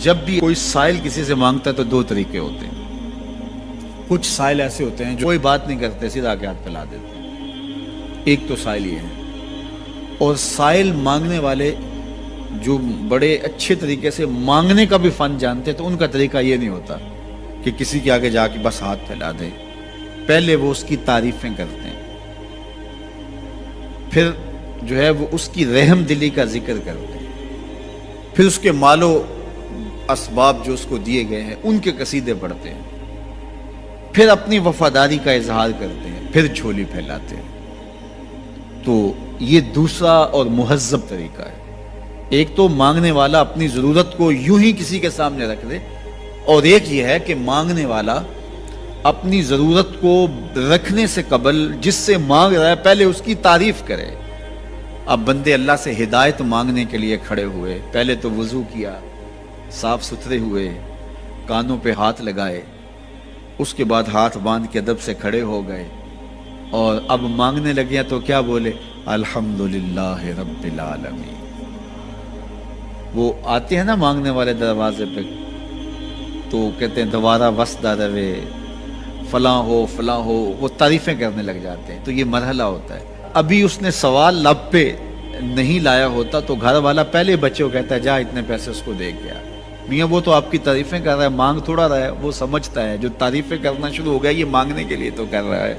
جب بھی کوئی سائل کسی سے مانگتا ہے تو دو طریقے ہوتے ہیں. کچھ سائل ایسے ہوتے ہیں جو کوئی بات نہیں کرتے، سیدھا آ کے ہاتھ پھیلا دیتے ہیں. ایک تو سائل یہ ہے. اور سائل مانگنے والے جو بڑے اچھے طریقے سے مانگنے کا بھی فن جانتے ہیں تو ان کا طریقہ یہ نہیں ہوتا کہ کسی کے آگے جا کے بس ہاتھ پھیلا دیں. پہلے وہ اس کی تعریفیں کرتے ہیں، پھر جو ہے وہ اس کی رحم دلی کا ذکر کرتے ہیں، پھر اس کے مال و اسباب جو اس کو دیے گئے ہیں ان کے قصیدے پڑھتے ہیں، پھر اپنی وفاداری کا اظہار کرتے ہیں، پھر جھولی پھیلاتے ہیں. تو یہ دوسرا اور مہذب طریقہ ہے. ایک تو مانگنے والا اپنی ضرورت کو یوں ہی کسی کے سامنے رکھ دے، اور ایک یہ ہے کہ مانگنے والا اپنی ضرورت کو رکھنے سے قبل جس سے مانگ رہا ہے پہلے اس کی تعریف کرے. اب بندے اللہ سے ہدایت مانگنے کے لیے کھڑے ہوئے، پہلے تو وضو کیا، صاف ستھرے ہوئے، کانوں پہ ہاتھ لگائے، اس کے بعد ہاتھ باندھ کے ادب سے کھڑے ہو گئے، اور اب مانگنے لگے تو کیا بولے؟ الحمدللہ رب العالمین. وہ آتے ہیں نا مانگنے والے دروازے پہ تو کہتے ہیں دوبارہ وسدہ روے، فلاں ہو فلاں ہو، وہ تعریفیں کرنے لگ جاتے ہیں. تو یہ مرحلہ ہوتا ہے. ابھی اس نے سوال لب پہ نہیں لایا ہوتا تو گھر والا پہلے بچے کو کہتا ہے جا اتنے پیسے اس کو دے گیا. میاں وہ تو آپ کی تعریفیں کر رہا ہے، مانگ تھوڑا رہا ہے. وہ سمجھتا ہے جو تعریفیں کرنا شروع ہو گیا یہ مانگنے کے لیے تو کر رہا ہے.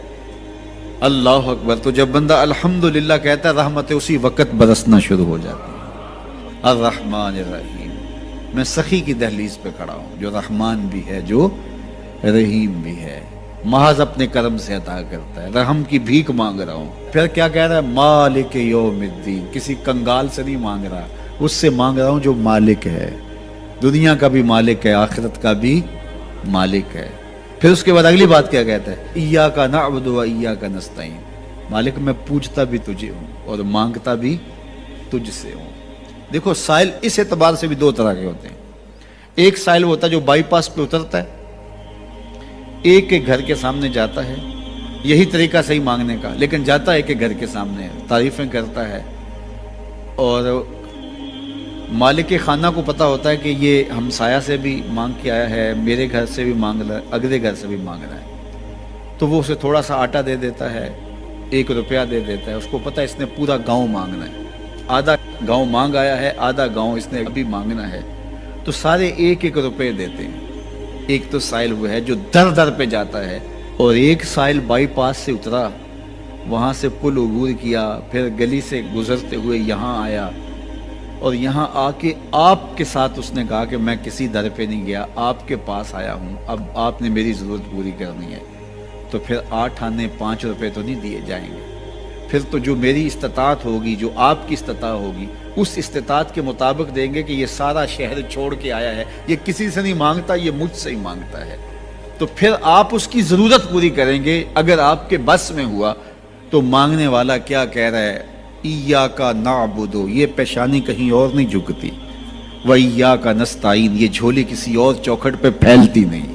اللہ اکبر. تو جب بندہ الحمدللہ کہتا ہے رحمتیں اسی وقت برسنا شروع ہو جاتی ہیں. الرحمن الرحیم. میں سخی کی دہلیز پہ کھڑا ہوں جو رحمان بھی ہے جو رحیم بھی ہے، محض اپنے کرم سے عطا کرتا ہے. رحم کی بھیک مانگ رہا ہوں. پھر کیا کہہ رہا ہے؟ مالک یوم الدین. کسی کنگال سے نہیں مانگ رہا، اس سے مانگ رہا ہوں جو مالک ہے، دنیا کا بھی مالک ہے، آخرت کا بھی مالک ہے. پھر اس کے بعد اگلی بات کیا کہتا ہے؟ ایاک نعبد و ایاک نستعین. مالک میں پوچھتا بھی تجھے ہوں اور مانگتا بھی تجھ سے ہوں. دیکھو سائل اس اعتبار سے بھی دو طرح کے ہوتے ہیں. ایک سائل ہوتا ہے جو بائی پاس پہ اترتا ہے، ایک کے گھر کے سامنے جاتا ہے، یہی طریقہ صحیح مانگنے کا، لیکن جاتا ہے کہ گھر کے سامنے تعریفیں کرتا ہے، اور مالک خانہ کو پتہ ہوتا ہے کہ یہ ہمسایہ سے بھی مانگ کے آیا ہے، میرے گھر سے بھی مانگ رہا ہے، اگلے گھر سے بھی مانگ رہا ہے. تو وہ اسے تھوڑا سا آٹا دے دیتا ہے، 1 روپیہ دے دیتا ہے. اس کو پتہ ہے اس نے پورا گاؤں مانگنا ہے، آدھا گاؤں مانگ آیا ہے، آدھا گاؤں اس نے ابھی مانگنا ہے. تو سارے 1-1 روپے دیتے ہیں. ایک تو سائل وہ ہے جو در در پہ جاتا ہے، اور ایک سائل بائی پاس سے اترا، وہاں سے پل عبور کیا، پھر گلی سے گزرتے ہوئے یہاں آیا، اور یہاں آ کے آپ کے ساتھ اس نے کہا کہ میں کسی در پہ نہیں گیا، آپ کے پاس آیا ہوں، اب آپ نے میری ضرورت پوری کرنی ہے. تو پھر 8 آنے 5 روپے تو نہیں دیے جائیں گے. پھر تو جو میری استطاعت ہوگی، جو آپ کی استطاعت ہوگی، اس استطاعت کے مطابق دیں گے کہ یہ سارا شہر چھوڑ کے آیا ہے، یہ کسی سے نہیں مانگتا، یہ مجھ سے ہی مانگتا ہے. تو پھر آپ اس کی ضرورت پوری کریں گے. اگر آپ کے بس میں ہوا تو مانگنے والا کیا کہہ رہا ہے؟ ایاک نعبد. یہ پیشانی کہیں اور نہیں جھکتی، و ایاک نستعین. یہ جھولی کسی اور چوکھٹ پہ پھیلتی نہیں.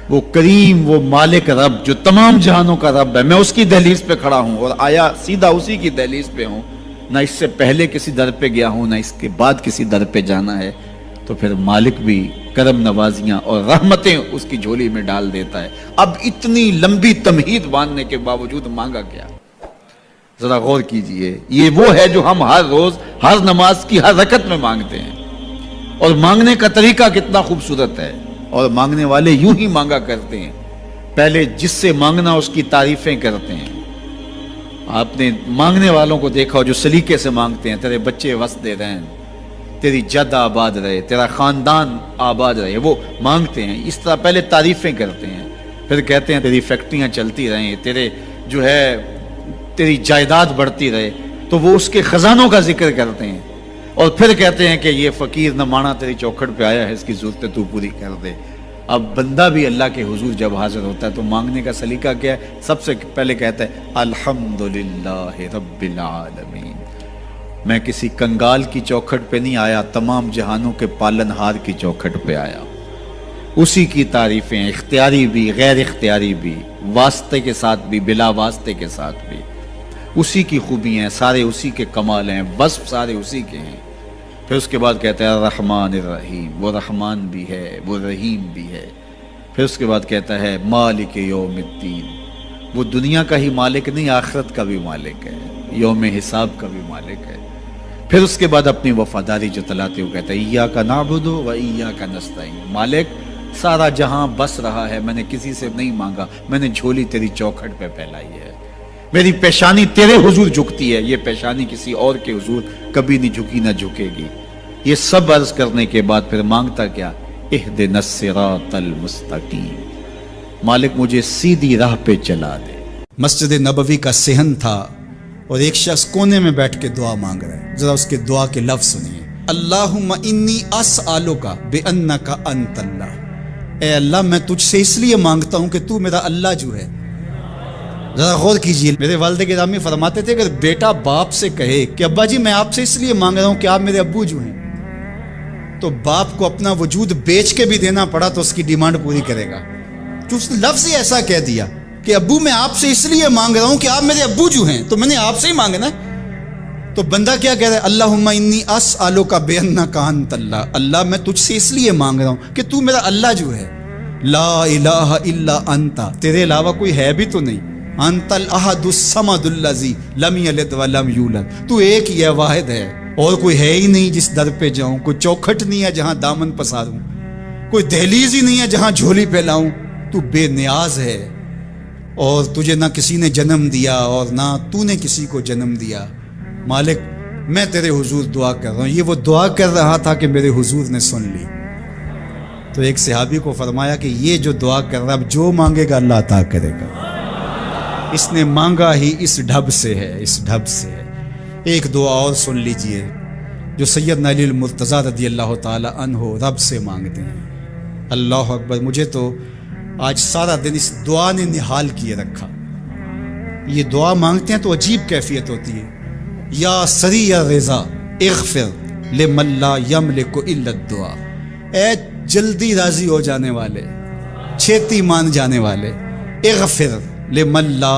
وہ کریم، وہ مالک رب جو تمام جہانوں کا رب ہے، میں اس کی دہلیز پہ کھڑا ہوں اور آیا سیدھا اسی کی دہلیز پہ ہوں. نہ اس سے پہلے کسی در پہ گیا ہوں، نہ اس کے بعد کسی در پہ جانا ہے. تو پھر مالک بھی کرم نوازیاں اور رحمتیں اس کی جھولی میں ڈال دیتا ہے. اب اتنی لمبی تمہید باندھنے کے باوجود مانگا کیا؟ ذرا غور کیجئے. یہ وہ ہے جو ہم ہر روز ہر نماز کی ہر رکعت میں مانگتے ہیں، اور مانگنے کا طریقہ کتنا خوبصورت ہے. اور مانگنے والے یوں ہی مانگا کرتے ہیں. پہلے جس سے مانگنا اس کی تعریفیں کرتے ہیں. آپ نے مانگنے والوں کو دیکھا جو سلیقے سے مانگتے ہیں، تیرے بچے وسدے رہیں، تیری جد آباد رہے، تیرا خاندان آباد رہے. وہ مانگتے ہیں اس طرح، پہلے تعریفیں کرتے ہیں، پھر کہتے ہیں تیری فیکٹریاں چلتی رہیں، تیرے جو ہے تیری جائیداد بڑھتی رہے. تو وہ اس کے خزانوں کا ذکر کرتے ہیں، اور پھر کہتے ہیں کہ یہ فقیر نمانہ تیری چوکھٹ پہ آیا ہے، اس کی ضرورتیں تو پوری کر دے. اب بندہ بھی اللہ کے حضور جب حاضر ہوتا ہے تو مانگنے کا سلیقہ کیا ہے؟ سب سے پہلے کہتا ہے الحمدللہ رب العالمین. میں کسی کنگال کی چوکھٹ پہ نہیں آیا، تمام جہانوں کے پالن ہار کی چوکھٹ پہ آیا. اسی کی تعریفیں اختیاری بھی غیر اختیاری بھی، واسطے کے ساتھ بھی بلا واسطے کے ساتھ بھی. اسی کی خوبی ہیں، سارے اسی کے کمال ہیں، وصف سارے اسی کے ہیں. پھر اس کے بعد کہتا ہے الرحمن الرحیم، وہ رحمان بھی ہے وہ رحیم بھی ہے۔ پھر اس کے بعد کہتا ہے مالک یوم الدین، وہ دنیا کا ہی مالک نہیں، آخرت کا بھی مالک ہے، یوم حساب کا بھی مالک ہے۔ پھر اس کے بعد اپنی وفاداری جتلاتے ہوئے کہتا ہے ایاک نعبد و ایاک نستعین، مالک سارا جہاں بس رہا ہے، میں نے کسی سے نہیں مانگا، میں نے جھولی تیری چوکھٹ پہ پھیلائی ہے، میری پیشانی تیرے حضور جھکتی ہے، یہ پیشانی کسی اور کے حضور کبھی نہیں جھکی نہ جھکے گی۔ یہ سب عرض کرنے کے بعد پھر مانگتا کیا؟ اہدنا الصراط المستقیم، مالک مجھے سیدھی راہ پہ چلا دے۔ مسجد نبوی کا صحن تھا اور ایک شخص کونے میں بیٹھ کے دعا مانگ رہا ہے، ذرا اس کے دعا کے لفظ سنیے۔ اللہم انی اسألک بانک انت اللہ، اے اللہ میں تجھ سے اس لیے مانگتا ہوں کہ تو میرا اللہ جو ہے۔ ذرا غور کیجئے، میرے والد گرامی فرماتے تھے کہ بیٹا باپ سے کہے کہ ابا جی میں آپ سے اس لیے مانگ رہا ہوں کہ آپ میرے ابو جو ہیں، تو باپ کو اپنا وجود بیچ کے بھی دینا پڑا تو اس کی ڈیمانڈ پوری کرے گا۔ جو اس نے لفظ ہی ایسا کہہ دیا کہ ابو میں آپ سے اس لیے مانگ رہا ہوں کہ آپ میرے ابو جو ہیں، تو میں نے آپ سے ہی مانگنا ہے۔ تو بندہ کیا کہہ رہا ہے؟ اللہم انی اسألک بانک انت اللہ، اللہ میں تجھ سے اس لیے مانگ رہا ہوں کہ تو میرا اللہ جو ہے۔ لا الہ الا انت، تیرے علاوہ کوئی ہے بھی تو نہیں۔ انت الاحد الصمد الذی لم یلد ولم یولد، تو ایک ہی ہے، واحد ہے، اور کوئی ہے ہی نہیں جس در پہ جاؤں، کوئی چوکھٹ نہیں ہے جہاں دامن پساروں، کوئی دہلیز ہی نہیں ہے جہاں جھولی پھیلاؤں، تو بے نیاز ہے، اور تجھے نہ کسی نے جنم دیا اور نہ تو نے کسی کو جنم دیا۔ مالک میں تیرے حضور دعا کر رہا ہوں۔ یہ وہ دعا کر رہا تھا کہ میرے حضور نے سن لی۔ تو ایک صحابی کو فرمایا کہ یہ جو دعا کر رہا ہے، اب جو مانگے گا اللہ عطا کرے گا، اس نے مانگا ہی اس ڈھب سے ہے، اس ڈھب سے ہے۔ ایک دعا اور سن لیجئے جو سیدنا علی المرتضیٰ رضی اللہ تعالی عنہ رب سے مانگتے ہیں۔ اللہ اکبر، مجھے تو آج سارا دن اس دعا نے نحال کیے رکھا۔ یہ دعا مانگتے ہیں تو عجیب کیفیت ہوتی ہے۔ یا سریع الرضا اغفر لمن لا یملک الا الدعاء، اے جلدی راضی ہو جانے والے، چھیتی مان جانے والے، اغفر لمن لا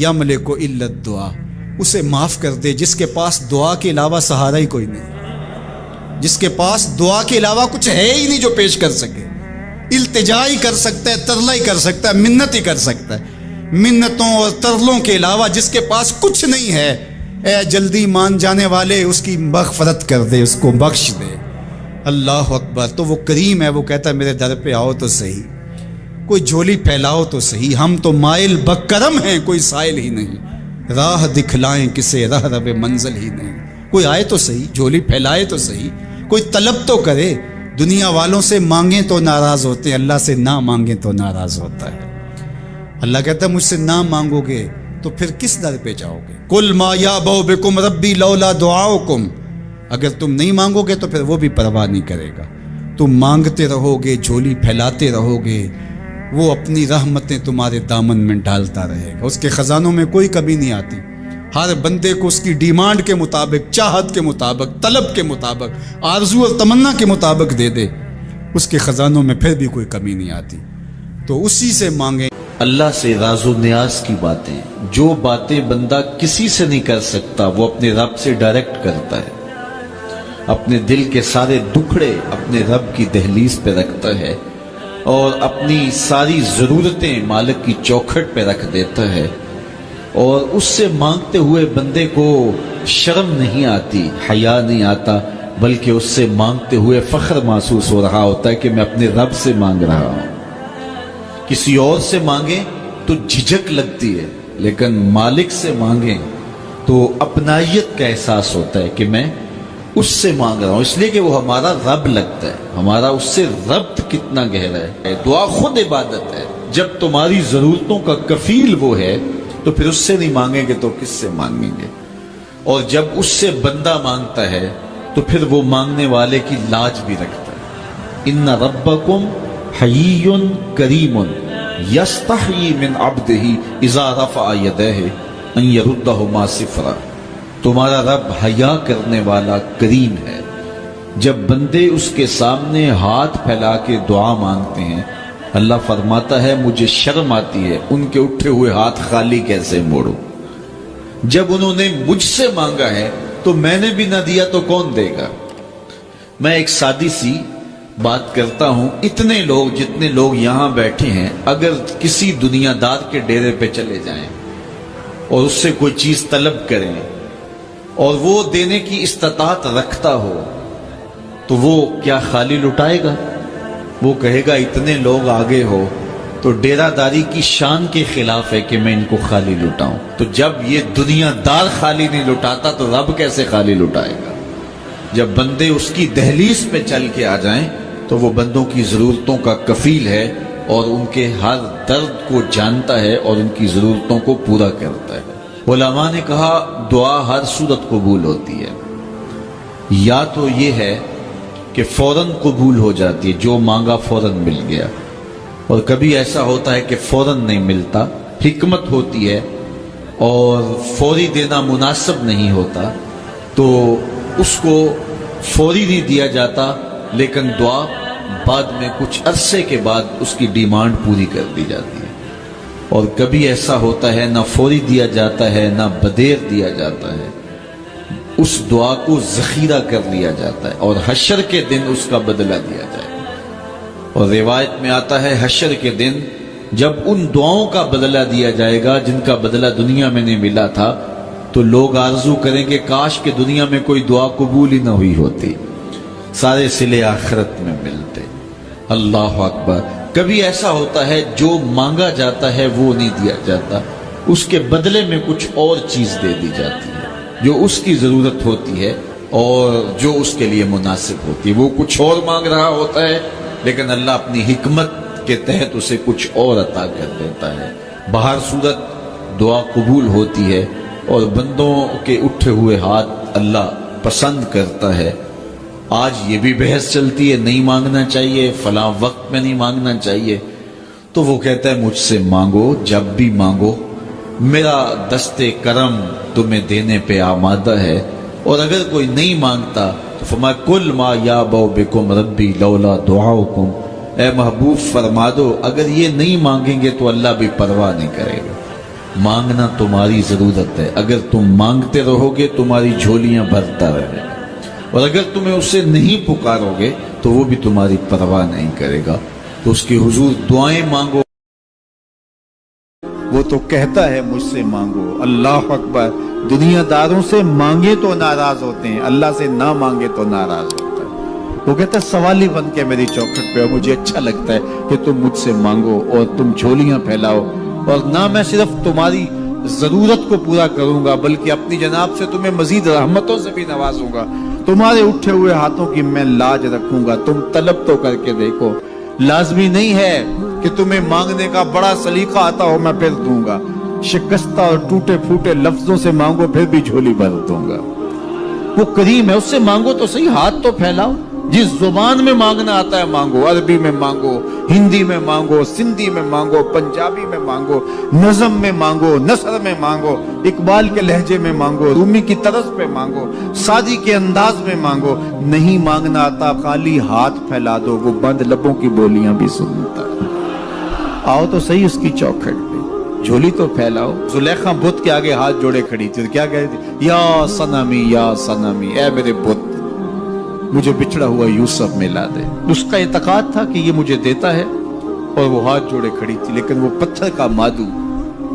یملک الا الدعاء، اسے معاف کر دے جس کے پاس دعا کے علاوہ سہارا ہی کوئی نہیں، جس کے پاس دعا کے علاوہ کچھ ہے ہی نہیں جو پیش کر سکے۔ التجا ہی کر سکتا ہے، ترلا ہی کر سکتا ہے، منت ہی کر سکتا ہے۔ منتوں اور ترلوں کے علاوہ جس کے پاس کچھ نہیں ہے، اے جلدی مان جانے والے اس کی مغفرت کر دے، اس کو بخش دے۔ اللہ اکبر۔ تو وہ کریم ہے، وہ کہتا ہے میرے در پہ آؤ تو صحیح، کوئی جھولی پھیلاؤ تو صحیح، ہم تو مائل بکرم ہیں، کوئی سائل ہی نہیں، راہ دکھلائیں کسے راہ رب منزل ہی نہیں، کوئی آئے تو صحیح، جھولی پھیلائے تو صحیح، کوئی طلب تو کرے۔ دنیا والوں سے مانگیں تو ناراض ہوتے ہیں، اللہ سے نہ مانگیں تو ناراض ہوتا ہے۔ اللہ کہتا ہے مجھ سے نہ مانگو گے تو پھر کس در پہ جاؤ گے؟ قل ما یعبؤ بکم ربی لولا دعاؤکم، اگر تم نہیں مانگو گے تو پھر وہ بھی پرواہ نہیں کرے گا۔ تم مانگتے رہو گے، جھولی پھیلاتے رہو گے، وہ اپنی رحمتیں تمہارے دامن میں ڈالتا رہے گا۔ اس کے خزانوں میں کوئی کمی نہیں آتی، ہر بندے کو اس کی ڈیمانڈ کے مطابق، چاہت کے مطابق، طلب کے مطابق، آرزو اور تمنا کے مطابق دے دے، اس کے خزانوں میں پھر بھی کوئی کمی نہیں آتی۔ تو اسی سے مانگیں۔ اللہ سے راز و نیاز کی باتیں، جو باتیں بندہ کسی سے نہیں کر سکتا، وہ اپنے رب سے ڈائریکٹ کرتا ہے، اپنے دل کے سارے دکھڑے اپنے رب کی دہلیز پہ رکھتا ہے، اور اپنی ساری ضرورتیں مالک کی چوکھٹ پہ رکھ دیتا ہے، اور اس سے مانگتے ہوئے بندے کو شرم نہیں آتی، حیا نہیں آتا، بلکہ اس سے مانگتے ہوئے فخر محسوس ہو رہا ہوتا ہے کہ میں اپنے رب سے مانگ رہا ہوں۔ کسی اور سے مانگیں تو جھجک لگتی ہے، لیکن مالک سے مانگیں تو اپنائیت کا احساس ہوتا ہے کہ میں اس سے مانگ رہا ہوں، اس لیے کہ وہ ہمارا رب لگتا ہے، ہمارا اس سے ربط کتنا گہرا ہے۔ دعا خود عبادت ہے۔ جب تمہاری ضرورتوں کا کفیل وہ ہے تو پھر اس سے نہیں مانگیں گے تو کس سے مانگیں گے؟ اور جب اس سے بندہ مانگتا ہے تو پھر وہ مانگنے والے کی لاج بھی رکھتا ہے۔ ان ربکم حیی کریم یستحیی من عبدہ اذا رفع یدیہ ان یردہما صفرا، تمہارا رب حیا کرنے والا کریم ہے، جب بندے اس کے سامنے ہاتھ پھیلا کے دعا مانگتے ہیں اللہ فرماتا ہے مجھے شرم آتی ہے ان کے اٹھے ہوئے ہاتھ خالی کیسے موڑوں، جب انہوں نے مجھ سے مانگا ہے تو میں نے بھی نہ دیا تو کون دے گا؟ میں ایک سادی سی بات کرتا ہوں، اتنے لوگ جتنے لوگ یہاں بیٹھے ہیں اگر کسی دنیا دار کے ڈیرے پہ چلے جائیں اور اس سے کوئی چیز طلب کریں اور وہ دینے کی استطاعت رکھتا ہو تو وہ کیا خالی لٹائے گا؟ وہ کہے گا اتنے لوگ آگے ہو تو ڈیرہ داری کی شان کے خلاف ہے کہ میں ان کو خالی لٹاؤں۔ تو جب یہ دنیا دار خالی نہیں لٹاتا تو رب کیسے خالی لٹائے گا؟ جب بندے اس کی دہلیز پہ چل کے آ جائیں تو وہ بندوں کی ضرورتوں کا کفیل ہے اور ان کے ہر درد کو جانتا ہے اور ان کی ضرورتوں کو پورا کرتا ہے۔ علماء نے کہا دعا ہر صورت قبول ہوتی ہے، یا تو یہ ہے کہ فوراً قبول ہو جاتی ہے، جو مانگا فوراً مل گیا، اور کبھی ایسا ہوتا ہے کہ فوراً نہیں ملتا، حکمت ہوتی ہے اور فوری دینا مناسب نہیں ہوتا تو اس کو فوری نہیں دیا جاتا، لیکن دعا بعد میں کچھ عرصے کے بعد اس کی ڈیمانڈ پوری کر دی جاتی ہے۔ اور کبھی ایسا ہوتا ہے نہ فوری دیا جاتا ہے نہ بدیر دیا جاتا ہے، اس دعا کو ذخیرہ کر لیا جاتا ہے اور حشر کے دن اس کا بدلہ دیا جائے گا۔ اور روایت میں آتا ہے حشر کے دن جب ان دعاؤں کا بدلہ دیا جائے گا جن کا بدلہ دنیا میں نہیں ملا تھا تو لوگ آرزو کریں گے کاش کہ دنیا میں کوئی دعا قبول ہی نہ ہوئی ہوتی، سارے صلے آخرت میں ملتے۔ اللہ اکبر۔ کبھی ایسا ہوتا ہے جو مانگا جاتا ہے وہ نہیں دیا جاتا، اس کے بدلے میں کچھ اور چیز دے دی جاتی ہے جو اس کی ضرورت ہوتی ہے اور جو اس کے لیے مناسب ہوتی ہے۔ وہ کچھ اور مانگ رہا ہوتا ہے لیکن اللہ اپنی حکمت کے تحت اسے کچھ اور عطا کر دیتا ہے۔ بہر صورت دعا قبول ہوتی ہے اور بندوں کے اٹھے ہوئے ہاتھ اللہ پسند کرتا ہے۔ آج یہ بھی بحث چلتی ہے نہیں مانگنا چاہیے، فلاں وقت میں نہیں مانگنا چاہیے، تو وہ کہتا ہے مجھ سے مانگو جب بھی مانگو، میرا دست کرم تمہیں دینے پہ آمادہ ہے۔ اور اگر کوئی نہیں مانگتا تو فرمایا کل ما یابو بکم ربی لولا دعاؤکم، اے محبوب فرما دو اگر یہ نہیں مانگیں گے تو اللہ بھی پرواہ نہیں کرے گا۔ مانگنا تمہاری ضرورت ہے، اگر تم مانگتے رہو گے تمہاری جھولیاں بھرتا رہے گا، اور اگر تمہیں اسے نہیں پکارو گے تو وہ بھی تمہاری پرواہ نہیں کرے گا۔ تو اس کی حضور دعائیں مانگو، وہ تو کہتا ہے مجھ سے مانگو۔ اللہ اکبر۔ دنیا داروں سے مانگے تو ناراض ہوتے ہیں، اللہ سے نہ مانگے تو ناراض ہوتا ہے۔ وہ کہتا ہے سوالی بن کے میری چوکھٹ پہ، اور مجھے اچھا لگتا ہے کہ تم مجھ سے مانگو اور تم جھولیاں پھیلاؤ، اور نہ میں صرف تمہاری ضرورت کو پورا کروں گا بلکہ اپنی جناب سے تمہیں مزید رحمتوں سے بھی نوازوں گا۔ تمہارے اٹھے ہوئے ہاتھوں کی میں لاج رکھوں گا، تم طلب تو کر کے دیکھو۔ لازمی نہیں ہے کہ تمہیں مانگنے کا بڑا سلیقہ آتا ہو میں پھر دوں گا، شکستہ اور ٹوٹے پھوٹے لفظوں سے مانگو پھر بھی جھولی بھر دوں گا۔ وہ کریم ہے، اس سے مانگو تو صحیح، ہاتھ تو پھیلاؤ۔ جس زبان میں مانگنا آتا ہے مانگو، عربی میں مانگو، ہندی میں مانگو، سندھی میں مانگو، پنجابی میں مانگو، نظم میں مانگو، نثر میں مانگو، اقبال کے لہجے میں مانگو، رومی کی طرز پہ مانگو، سادی کے انداز میں مانگو۔ نہیں مانگنا آتا خالی ہاتھ پھیلا دو، وہ بند لبوں کی بولیاں بھی سنتا ہے۔ آؤ تو صحیح اس کی چوکھٹ پہ، جھولی تو پھیلاؤ۔ زلیخا بت کے آگے ہاتھ جوڑے کھڑی تھی، کیا کہتی تھی؟ یا صنمی یا صنمی، اے میرے بت مجھے بچھڑا ہوا یوسف ملا دے۔ اس کا اعتقاد تھا کہ یہ مجھے دیتا ہے، اور وہ ہاتھ جوڑے کھڑی تھی، لیکن وہ پتھر کا مادو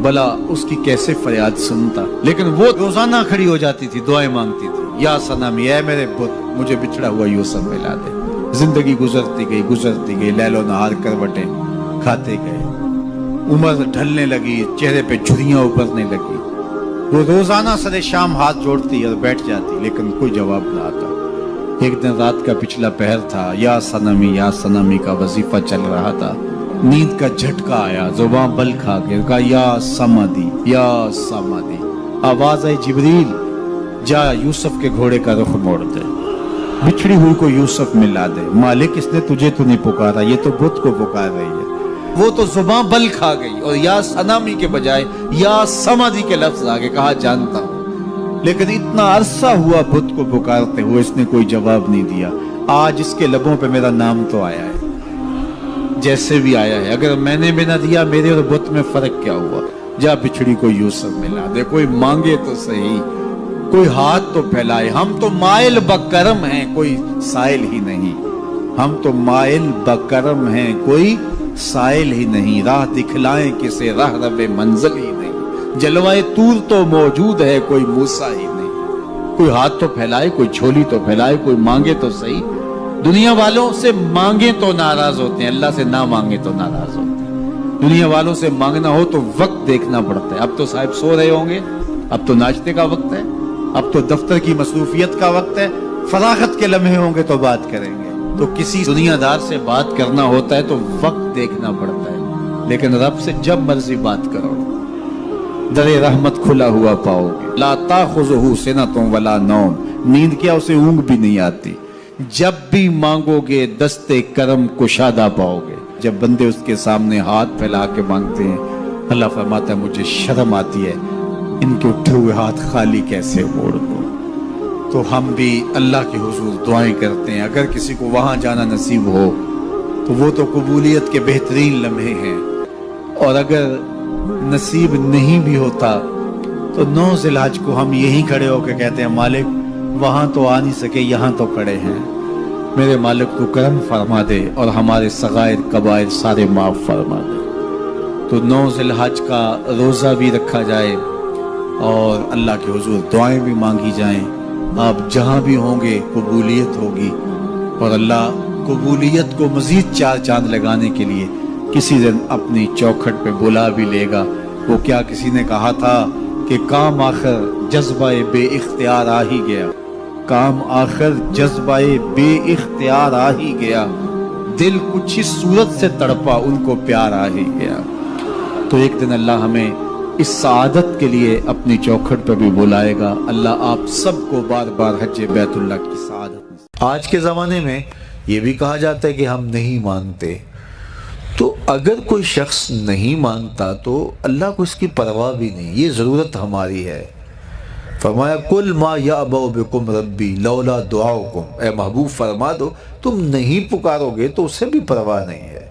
بلا اس کی کیسے فریاد سنتا۔ لیکن وہ روزانہ کھڑی ہو جاتی تھی، دعائیں مانگتی تھی، یا صنمی اے میرے بت مجھے بچھڑا ہوا یوسف ملا دے۔ زندگی گزرتی گئی، لیل و نہار کروٹیں کھاتے گئے، عمر ڈھلنے لگی، چہرے پہ جھریاں ابھرنے لگی۔ وہ روزانہ سر شام ہاتھ جوڑتی اور بیٹھ جاتی، لیکن کوئی جواب نہ آتا۔ ایک دن رات کا پچھلا پہر تھا، یا صنمی کا وظیفہ چل رہا تھا، نیند کا جھٹکا آیا، زباں بل کھا کے کہا یا سمادی یا سمادی۔ آواز آئی جبریل جا یوسف کے گھوڑے کا رخ موڑ دے، بچھڑی ہوئی کو یوسف ملا دے۔ مالک اس نے تجھے تو نہیں پکارا، یہ تو بت کو پکار رہی ہے۔ وہ تو زباں بل کھا گئی اور یا صنمی کے بجائے یا سمادی کے لفظ آگے کہا جانتا ہوں۔ لیکن اتنا عرصہ ہوا بت کو پکارتے ہوئے، اس نے کوئی جواب نہیں دیا۔ آج اس کے لبوں پہ میرا نام تو آیا ہے، جیسے بھی آیا ہے۔ اگر میں نے بھی نہ دیا، میرے اور بت میں فرق کیا ہوا؟ جا بچھڑی کو یوسف ملا دے۔ کوئی مانگے تو صحیح، کوئی ہاتھ تو پھیلائے. ہم تو مائل بکرم ہیں, کوئی سائل ہی نہیں. ہم تو مائل بکرم ہیں, کوئی سائل ہی نہیں. راہ دکھلائیں کسے, راہ رب منزل ہی نہیں. جلوائے طور تو موجود ہے, کوئی موسیٰ ہی نہیں. کوئی ہاتھ تو پھیلائے, کوئی جھولی تو پھیلائے, کوئی مانگے تو صحیح. دنیا والوں سے مانگیں تو ناراض ہوتے ہیں, اللہ سے نہ مانگیں تو ناراض ہوتے ہیں. دنیا والوں سے مانگنا ہو تو وقت دیکھنا پڑتا ہے. اب تو صاحب سو رہے ہوں گے, اب تو ناشتے کا وقت ہے, اب تو دفتر کی مصروفیت کا وقت ہے, فراغت کے لمحے ہوں گے تو بات کریں گے. تو کسی دنیا دار سے بات کرنا ہوتا ہے تو وقت دیکھنا پڑتا ہے. لیکن رب سے جب مرضی بات کرو, در رحمت کھلا ہوا پاؤ گے. لا تاخذہ سنۃ ولا نوم, نیند کیا اسے اونگ بھی نہیں آتی. جب بھی مانگو گے دستے کرم کشادہ پاؤ گے. جب بندے اس کے سامنے ہاتھ پھیلا کے مانگتے ہیں, اللہ فرماتا ہے مجھے شرم آتی ہے, ان کے اٹھے ہوئے ہاتھ خالی کیسے موڑ دوں. تو ہم بھی اللہ کے حضور دعائیں کرتے ہیں. اگر کسی کو وہاں جانا نصیب ہو تو وہ تو قبولیت کے بہترین لمحے ہیں, اور اگر نصیب نہیں بھی ہوتا تو 9 ذی الحج کو ہم یہیں کھڑے ہو کے کہتے ہیں مالک وہاں تو آ نہیں سکے, یہاں تو کھڑے ہیں, میرے مالک تو کرم فرما دے اور ہمارے صغائر کبائر سارے معاف فرما دے. تو 9 ذی الحج کا روزہ بھی رکھا جائے اور اللہ کے حضور دعائیں بھی مانگی جائیں. آپ جہاں بھی ہوں گے قبولیت ہوگی, اور اللہ قبولیت کو مزید 4 چاند لگانے کے لیے کسی دن اپنی چوکھٹ پہ بلا بھی لے گا. وہ کیا کسی نے کہا تھا کہ کام آخر جذبہ بے اختیار آ ہی گیا, کام آخر جذبہ بے اختیار آ ہی گیا, دل کچھ اس صورت سے تڑپا ان کو پیار آ ہی گیا. تو ایک دن اللہ ہمیں اس سعادت کے لیے اپنی چوکھٹ پہ بھی بلائے گا. اللہ آپ سب کو بار بار حج بیت اللہ کی سعادت. آج کے زمانے میں یہ بھی کہا جاتا ہے کہ ہم نہیں مانگتے. تو اگر کوئی شخص نہیں مانگتا تو اللہ کو اس کی پرواہ بھی نہیں, یہ ضرورت ہماری ہے. فرمایا کل ما یعبأ بکم ربی لولا دعاؤکم, اے محبوب فرما دو تم نہیں پکارو گے تو اسے بھی پرواہ نہیں ہے.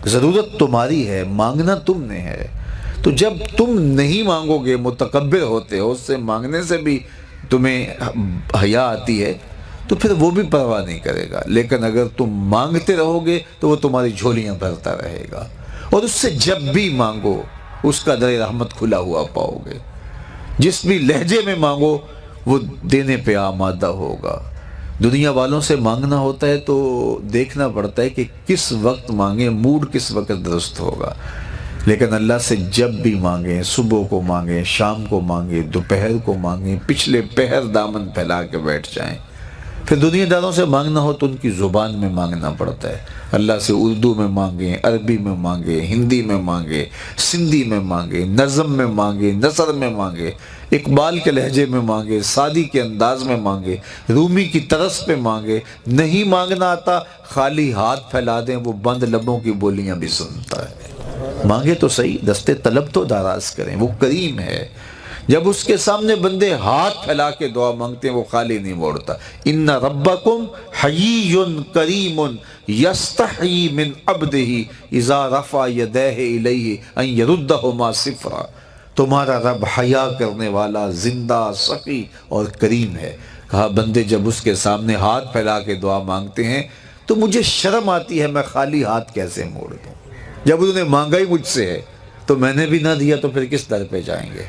ضرورت تمہاری ہے, مانگنا تم نے ہے. تو جب تم نہیں مانگو گے, متکبر ہوتے ہو, اس سے مانگنے سے بھی تمہیں حیا آتی ہے, تو پھر وہ بھی پرواہ نہیں کرے گا. لیکن اگر تم مانگتے رہو گے تو وہ تمہاری جھولیاں بھرتا رہے گا, اور اس سے جب بھی مانگو اس کا در رحمت کھلا ہوا پاؤ گے. جس بھی لہجے میں مانگو وہ دینے پہ آمادہ ہوگا. دنیا والوں سے مانگنا ہوتا ہے تو دیکھنا پڑتا ہے کہ کس وقت مانگیں, موڈ کس وقت درست ہوگا. لیکن اللہ سے جب بھی مانگیں, صبح کو مانگیں, شام کو مانگیں, دوپہر کو مانگیں, پچھلے پہر دامن پھیلا کے بیٹھ جائیں. پھر دنیا داروں سے مانگنا ہو تو ان کی زبان میں مانگنا پڑتا ہے. اللہ سے اردو میں مانگیں, عربی میں مانگیں, ہندی میں مانگیں, سندھی میں مانگیں, نظم میں مانگیں, نثر میں مانگیں, اقبال کے لہجے میں مانگیں, سعدی کے انداز میں مانگیں, رومی کی طرز پہ مانگیں. نہیں مانگنا آتا خالی ہاتھ پھیلا دیں, وہ بند لبوں کی بولیاں بھی سنتا ہے. مانگے تو صحیح, دستے طلب تو دراز کریں, وہ کریم ہے. جب اس کے سامنے بندے ہاتھ پھیلا کے دعا مانگتے ہیں وہ خالی نہیں موڑتا. ان ربکم حیی کریم یستحیی من عبدہ اذا رفع یدیہ الیہ ان یردہما صفرا. تمہارا رب حیا کرنے والا, زندہ, سخی اور کریم ہے. کہا بندے جب اس کے سامنے ہاتھ پھیلا کے دعا مانگتے ہیں تو مجھے شرم آتی ہے, میں خالی ہاتھ کیسے موڑ دوں. جب انہوں نے مانگا ہی مجھ سے ہے تو میں نے بھی نہ دیا تو پھر کس در پہ جائیں گے.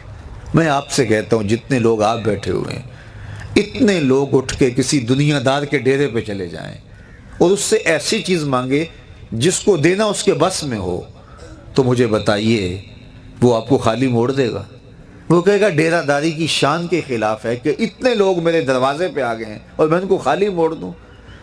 میں آپ سے کہتا ہوں جتنے لوگ آپ بیٹھے ہوئے ہیں, اتنے لوگ اٹھ کے کسی دنیا دار کے ڈیرے پہ چلے جائیں اور اس سے ایسی چیز مانگے جس کو دینا اس کے بس میں ہو, تو مجھے بتائیے وہ آپ کو خالی موڑ دے گا؟ وہ کہے گا ڈیرہ داری کی شان کے خلاف ہے کہ اتنے لوگ میرے دروازے پہ آ گئے ہیں اور میں ان کو خالی موڑ دوں.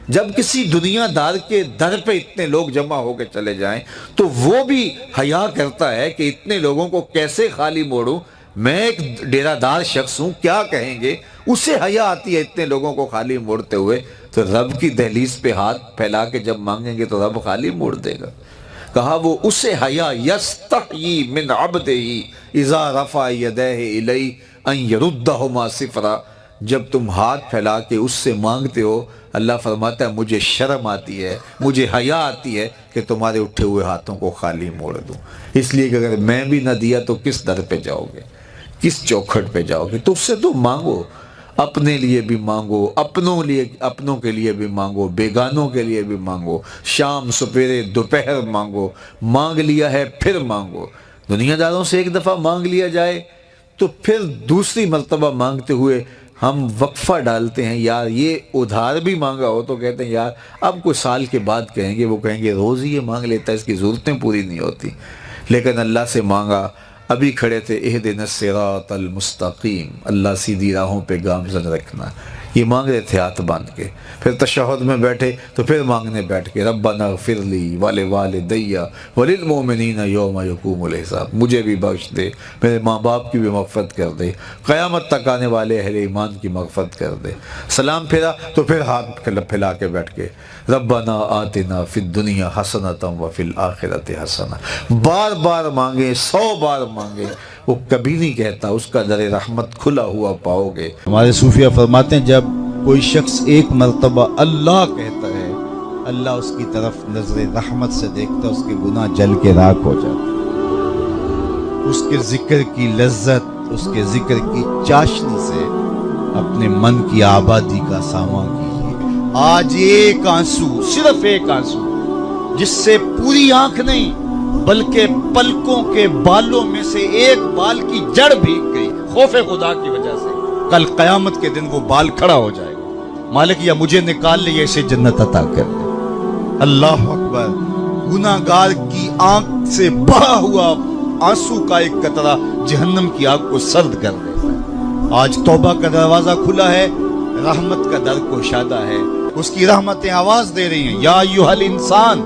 جب کسی دنیا دار کے در پہ اتنے لوگ جمع ہو کے چلے جائیں تو وہ بھی حیا کرتا ہے کہ اتنے لوگوں کو کیسے خالی موڑوں, میں ایک ڈیرہ دار شخص ہوں, کیا کہیں گے. اسے حیا آتی ہے اتنے لوگوں کو خالی موڑتے ہوئے. تو رب کی دہلیز پہ ہاتھ پھیلا کے جب مانگیں گے تو رب خالی موڑ دے گا. کہا وہ اسے حیا یستحیی من عبدہ اذا رفع یدیہ الیہ ان یردہما صفرا. جب تم ہاتھ پھیلا کے اس سے مانگتے ہو, اللہ فرماتا ہے مجھے شرم آتی ہے, مجھے حیا آتی ہے کہ تمہارے اٹھے ہوئے ہاتھوں کو خالی موڑ دوں. اس لیے کہ اگر میں بھی نہ دیا تو کس در پہ جاؤ گے, کس چوکھٹ پہ جاؤ گے. تو اس سے تو مانگو. اپنے لیے بھی مانگو، اپنوں کے لیے بھی مانگو، بیگانوں کے لیے بھی مانگو، شام سپیرے دوپہر مانگو، مانگ لیا ہے پھر مانگو۔ دنیا داروں سے ایک دفعہ مانگ لیا جائے تو پھر دوسری مرتبہ مانگتے ہوئے ہم وقفہ ڈالتے ہیں، یار یہ ادھار بھی مانگا ہو تو کہتے ہیں یار اب کچھ سال کے بعد کہیں گے، وہ کہیں گے روز ہی یہ مانگ لیتا ہے، اس کی ضرورتیں پوری نہیں ہوتی۔ لیکن اللہ سے مانگا، ابھی کھڑے تھے اہدنا الصراط المستقیم، اللہ سیدھی راہوں پہ گامزن رکھنا، یہ مانگ رہے تھے ہاتھ باندھ کے۔ پھر تشہد میں بیٹھے تو پھر مانگنے بیٹھ کے ربنا اغفر لی ولوالدی وللمؤمنین یوم یقوم الحساب، مجھے بھی بخش دے، میرے ماں باپ کی بھی مغفرت کر دے، قیامت تک آنے والے اہل ایمان کی مغفرت کر دے۔ سلام پھیرا تو پھر ہاتھ پھیلا کے بیٹھ کے ربنا آتنا فی الدنیا حسنۃ وفی الآخرۃ حسنہ، بار بار مانگے، 100 بار مانگے، وہ کبھی نہیں کہتا اس کا در رحمت کھلا ہوا پاؤ گے۔ ہمارے صوفیہ فرماتے ہیں جب کوئی شخص ایک مرتبہ اللہ کہتا ہے، اللہ اس کی طرف نظر رحمت سے دیکھتا ہے، اس کے گناہ جل کے راکھ ہو جاتے ہیں۔ اس کے ذکر کی لذت، اس کے ذکر کی چاشنی سے اپنے من کی آبادی کا سامان کیجیے۔ آج ایک آنسو، صرف ایک آنسو، جس سے پوری آنکھ نہیں بلکہ پلکوں کے بالوں میں سے ایک بال کی جڑ بھیگ گئی خوف خدا کی وجہ سے، کل قیامت کے دن وہ بال کھڑا ہو جائے گا، مالک یا مجھے نکال لے یا اسے جنت عطا کر دے۔ اللہ اکبر، گناہگار کی آنکھ سے بہا ہوا آنسو کا ایک قطرہ جہنم کی آگ کو سرد کر دیتا ہے۔ آج توبہ کا دروازہ کھلا ہے، رحمت کا در کشادہ ہے، اس کی رحمتیں آواز دے رہی ہیں، یا ایھا الانسان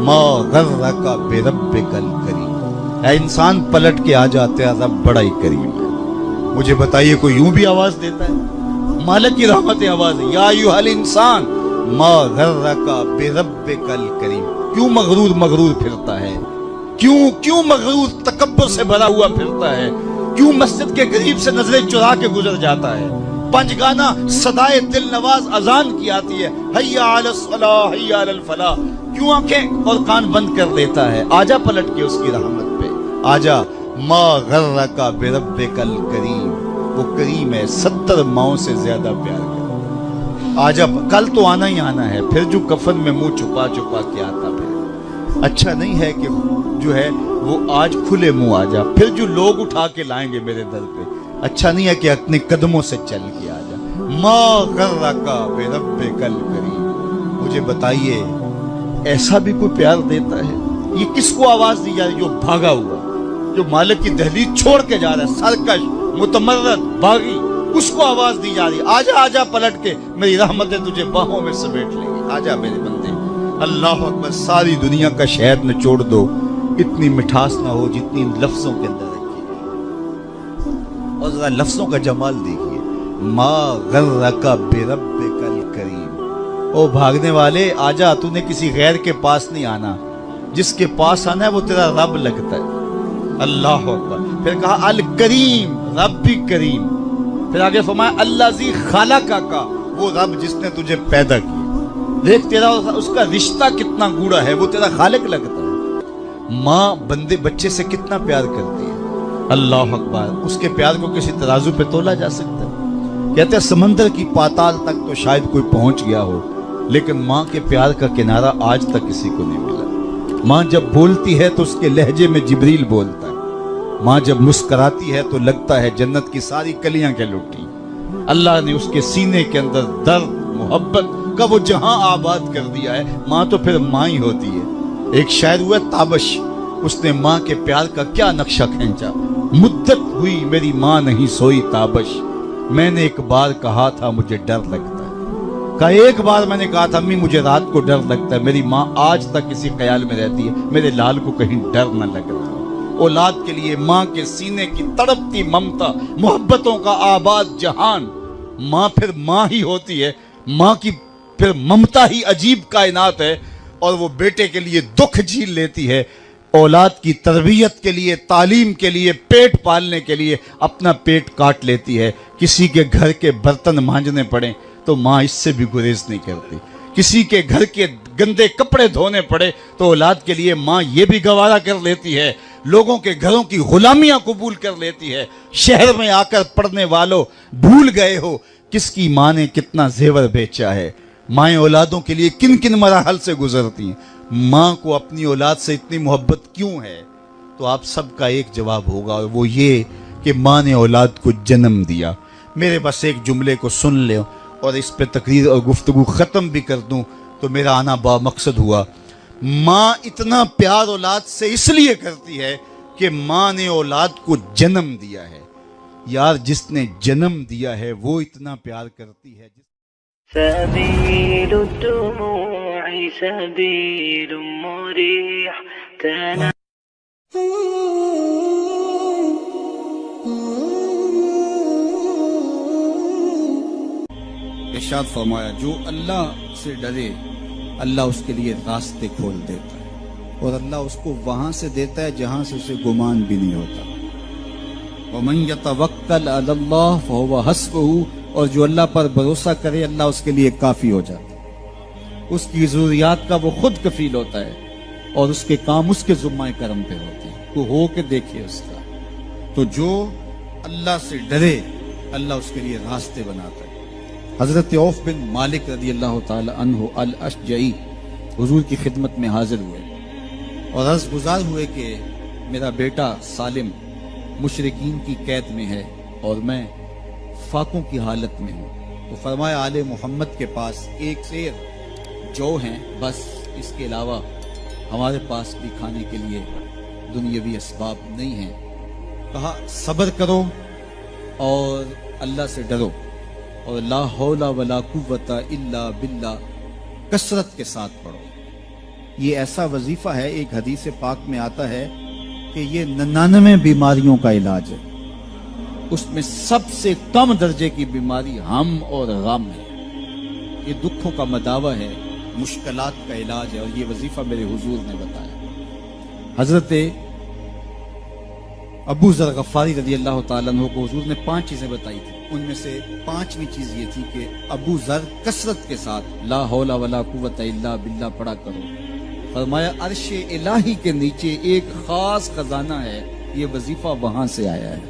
ما غرک بربک الکریم، اے انسان پلٹ کے آ جاتے ہیں، رب بڑا ہی کریم ہے۔ مجھے بتائیے کوئی یوں بھی آواز دیتا ہے؟ مالک کی رحمتیں آواز ہے، یا ایھا الانسان ما غرک بربک الکریم۔ کیوں مغرور پھرتا ہے؟ کیوں مغرور تکبر سے بھرا ہوا پھرتا ہے؟ کیوں مسجد کے قریب سے نظریں چرا کے گزر جاتا ہے؟ پنجگانہ صدائے دل نواز اذان کی آتی ہے، حی علی الصلاۃ حی علی الفلاح، کیوں آنکھیں اور کان بند کر لیتا ہے؟ آجا پلٹ کے اس کی رحمت پہ، آجا۔ ما غرک بربک الکریم، وہ کریم ہے، 70 ماؤں سے زیادہ پیار کرتا۔ آجا، کل تو آنا ہی آنا ہے، پھر جو کفن میں منہ چھپا کے آتا پھر اچھا نہیں ہے کہ جو ہے وہ آج کھلے منہ آجا، پھر جو لوگ اٹھا کے لائیں گے میرے در پہ، اچھا نہیں ہے کہ اپنے قدموں سے چل کے آجا۔ ما غرک بربک الکریم، مجھے بتائیے ایسا بھی کوئی پیار دیتا ہے؟ یہ کس کو آواز دی جا رہی؟ جو بھاگا ہوا، جو مالک کی دہلیز چھوڑ کے جا رہا ہے، سرکش، متمرد، باغی، اس کو آواز دی جا رہی ہے، آجا پلٹ کے، میری رحمتیں تجھے باہوں میں سمیٹ لیں گی، آجا میرے بندے۔ اللہ اکبر، ساری دنیا کا شہد نچوڑ دو، اتنی مٹھاس نہ ہو جتنی لفظوں کے اندر رکھی گئی۔ اور ذرا لفظوں کا جمال دیکھیے، ما غرک بربک الکریم، او بھاگنے والے آجا، تو نے کسی غیر کے پاس نہیں آنا، جس کے پاس آنا ہے وہ تیرا رب لگتا ہے۔ اللہ اکبر، پھر کہا الکریم، رب بھی کریم، پھر آگے فرمایا الذی خلقک کا، وہ رب جس نے تجھے پیدا کیا۔ دیکھ تیرا اس کا رشتہ کتنا گوڑا ہے، وہ تیرا خالق لگتا ہے۔ ماں بندے بچے سے کتنا پیار کرتی ہے، اللہ اکبر، اس کے پیار کو کسی ترازو پہ تولا جا سکتا ہے؟ کہتے ہیں سمندر کی پاتال تک تو شاید کوئی پہنچ گیا ہو، لیکن ماں کے پیار کا کنارہ آج تک کسی کو نہیں ملا۔ ماں جب بولتی ہے تو اس کے لہجے میں جبریل بولتا ہے، ماں جب مسکراتی ہے تو لگتا ہے جنت کی ساری کلیاں کے لٹی۔ اللہ نے اس کے سینے کے اندر درد محبت کا وہ جہاں آباد کر دیا ہے۔ ماں تو پھر ماں ہی ہوتی ہے۔ ایک شاعر ہوا تابش، اس نے ماں کے پیار کا کیا نقشہ کھینچا، مدت ہوئی میری ماں نہیں سوئی تابش، میں نے ایک بار کہا تھا مجھے ڈر لگتا ہے، کہا ایک بار میں نے کہا تھا امی مجھے رات کو ڈر لگتا ہے، میری ماں آج تک اسی خیال میں رہتی ہے میرے لال کو کہیں ڈر نہ لگ رہا۔ اولاد کے لیے ماں کے سینے کی تڑپتی ممتا، محبتوں کا آباد جہان، ماں پھر ماں ہی ہوتی ہے۔ ماں کی پھر ممتا ہی عجیب کائنات ہے، اور وہ بیٹے کے لیے دکھ جھیل لیتی ہے، اولاد کی تربیت کے لیے، تعلیم کے لیے، پیٹ پالنے کے لیے اپنا پیٹ کاٹ لیتی ہے۔ کسی کے گھر کے برتن مانجنے پڑیں تو ماں اس سے بھی گریز نہیں کرتی، کسی کے گھر کے گندے کپڑے دھونے پڑے تو اولاد کے لیے ماں یہ بھی گوارا کر لیتی ہے۔ لوگوں کے گھروں کی غلامیاں قبول کر لیتی ہے. شہر میں آ کر پڑھنے والوں بھول گئے ہو کس کی ماں نے کتنا زیور بیچا ہے. مائیں اولادوں کے لیے کن کن مراحل سے گزرتی ہیں. ماں کو اپنی اولاد سے اتنی محبت کیوں ہے؟ تو آپ سب کا ایک جواب ہوگا اور وہ یہ کہ ماں نے اولاد کو جنم دیا. میرے بس ایک جملے کو سن لیں اور اس پہ تقریر اور گفتگو ختم بھی کر دوں تو میرا آنا با مقصد ہوا. ماں اتنا پیار اولاد سے اس لیے کرتی ہے کہ ماں نے اولاد کو جنم دیا ہے. یار جس نے جنم دیا ہے وہ اتنا پیار کرتی ہے. سبيل الدموع سبيل مريح ارشاد فرمایا جو اللہ سے ڈرے اللہ اس کے لیے راستے کھول دیتا ہے اور اللہ اس کو وہاں سے دیتا ہے جہاں سے اسے گمان بھی نہیں ہوتا. وَمَن يَتَوَكَّلْ عَلَى اللَّهِ فَهُوَ حَسْبُهُ اور جو اللہ پر بھروسہ کرے اللہ اس کے لیے کافی ہو جاتا ہے. اس کی ضروریات کا وہ خود کفیل ہوتا ہے اور اس کے کام اس کے ذمہ کرم پہ ہوتے ہیں. تو ہو کے دیکھے اس کا. تو جو اللہ سے ڈرے اللہ اس کے لیے راستے بناتا ہے. حضرت عوف بن مالک رضی اللہ تعالی عنہ الاشجعی حضور کی خدمت میں حاضر ہوئے اور عرض گزار ہوئے کہ میرا بیٹا سالم مشرکین کی قید میں ہے اور میں فاقوں کی حالت میں ہوں. تو فرمایا آل محمد کے پاس ایک سیر جو ہیں بس، اس کے علاوہ ہمارے پاس بھی کھانے کے لیے دنیاوی اسباب نہیں ہیں. کہا صبر کرو اور اللہ سے ڈرو اور لا حول ولا قوت الا باللہ کثرت کے ساتھ پڑھو. یہ ایسا وظیفہ ہے، ایک حدیث پاک میں آتا ہے کہ یہ 99 بیماریوں کا علاج ہے. اس میں سب سے کم درجے کی بیماری ہم اور غم ہے. یہ دکھوں کا مداوع ہے، مشکلات کا علاج ہے اور یہ وظیفہ میرے حضور نے بتایا. حضرت ابو ذر غفاری رضی اللہ تعالیٰ عنہ کو حضور نے 5 چیزیں بتائی تھی. ان میں سے 5ویں چیز یہ تھی کہ ابو ذر کثرت کے ساتھ لا حول ولا قوت الا باللہ پڑھا کرو. فرمایا عرش الہی کے نیچے ایک خاص خزانہ ہے، یہ وظیفہ وہاں سے آیا ہے.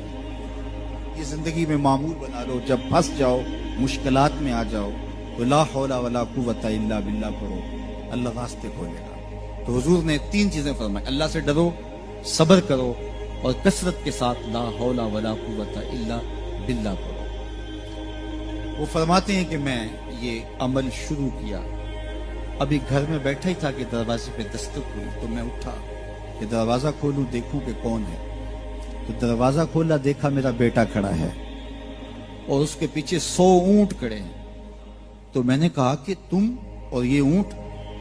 یہ زندگی میں معمول بنا لو. جب پھنس جاؤ، مشکلات میں آ جاؤ تو لا حول ولا قوت الا باللہ پڑھو، اللہ راستے کھولے گا. تو حضور نے 3 چیزیں فرمائی: اللہ سے ڈرو، صبر کرو اور کثرت کے ساتھ لا حول ولا قوت الا باللہ پڑھو. وہ فرماتے ہیں کہ میں یہ عمل شروع کیا، ابھی گھر میں بیٹھا ہی تھا کہ دروازے پہ دستک ہوئی تو میں اٹھا کہ دروازہ کھولوں دیکھوں کہ کون ہے. تو دروازہ کھولا، دیکھا میرا بیٹا کھڑا ہے اور اس کے پیچھے 100 اونٹ کھڑے ہیں. تو میں نے کہا کہ تم اور یہ اونٹ؟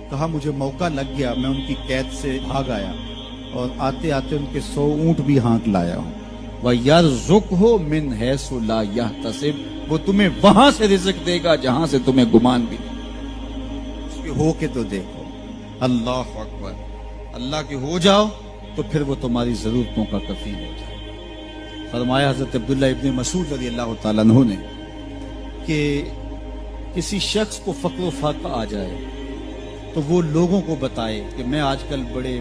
کہا مجھے موقع لگ گیا، میں ان کی قید سے بھاگ آیا اور آتے آتے ان کے 100 اونٹ بھی ہانک لایا ہوں. وَيَرْزُقْهُ مِنْ حَيْثُ لَا يَحْتَسِبُ وہ تمہیں وہاں سے رزق دے گا جہاں سے تمہیں گمان بھی نہیں. اس کے ہو کے تو دیکھو. اللہ اکبر. اللہ کے ہو جاؤ تو پھر وہ تمہاری ضرورتوں کا کفیل ہو جائے. فرمایا حضرت عبداللہ ابن مسعود رضی اللہ تعالیٰ عنہ نے کہ کسی شخص کو فقر و فاقہ آ جائے تو وہ لوگوں کو بتائے کہ میں آج کل بڑے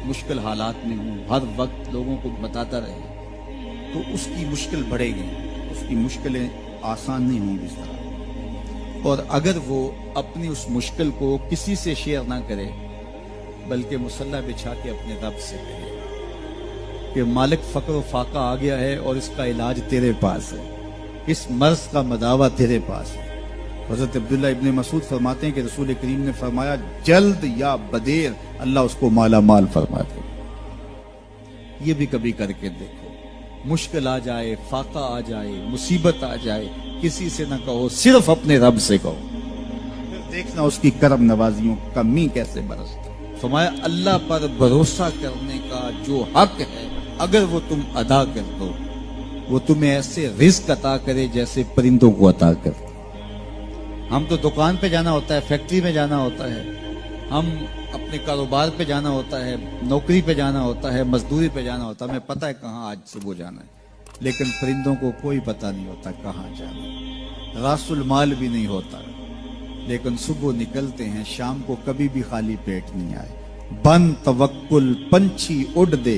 مشکل حالات میں ہوں، ہر وقت لوگوں کو بتاتا رہے تو اس کی مشکل بڑھے گی، اس کی مشکلیں آسان نہیں ہوں گی اس طرح. اور اگر وہ اپنی اس مشکل کو کسی سے شیئر نہ کرے بلکہ مصلی بچھا کے اپنے رب سے کہے کہ مالک فقر و فاقہ آ گیا ہے اور اس کا علاج تیرے پاس ہے، اس مرض کا مداوع تیرے پاس ہے. حضرت عبداللہ ابن مسعود فرماتے ہیں کہ رسول کریم نے فرمایا جلد یا بدیر اللہ اس کو مالا مال فرما دے. یہ بھی کبھی کر کے دیکھو. مشکل آ جائے، فاقہ آ جائے، مصیبت آ جائے، کسی سے نہ کہو، صرف اپنے رب سے کہو. پھر دیکھنا اس کی کرم نوازیوں کا می کیسے برستا. فرمایا اللہ پر بھروسہ کرنے کا جو حق ہے اگر وہ تم ادا کر دو وہ تمہیں ایسے رزق عطا کرے جیسے پرندوں کو عطا کرتے. ہم تو دکان پہ جانا ہوتا ہے، فیکٹری میں جانا ہوتا ہے، ہم اپنے کاروبار پہ جانا ہوتا ہے، نوکری پہ جانا ہوتا ہے، مزدوری پہ جانا ہوتا ہے. ہمیں پتہ ہے کہاں آج صبح جانا ہے، لیکن پرندوں کو کوئی پتہ نہیں ہوتا کہاں جانا ہے. راس المال بھی نہیں ہوتا لیکن صبح نکلتے ہیں، شام کو کبھی بھی خالی پیٹ نہیں آئے. بن توکل پنچھی اڑ دے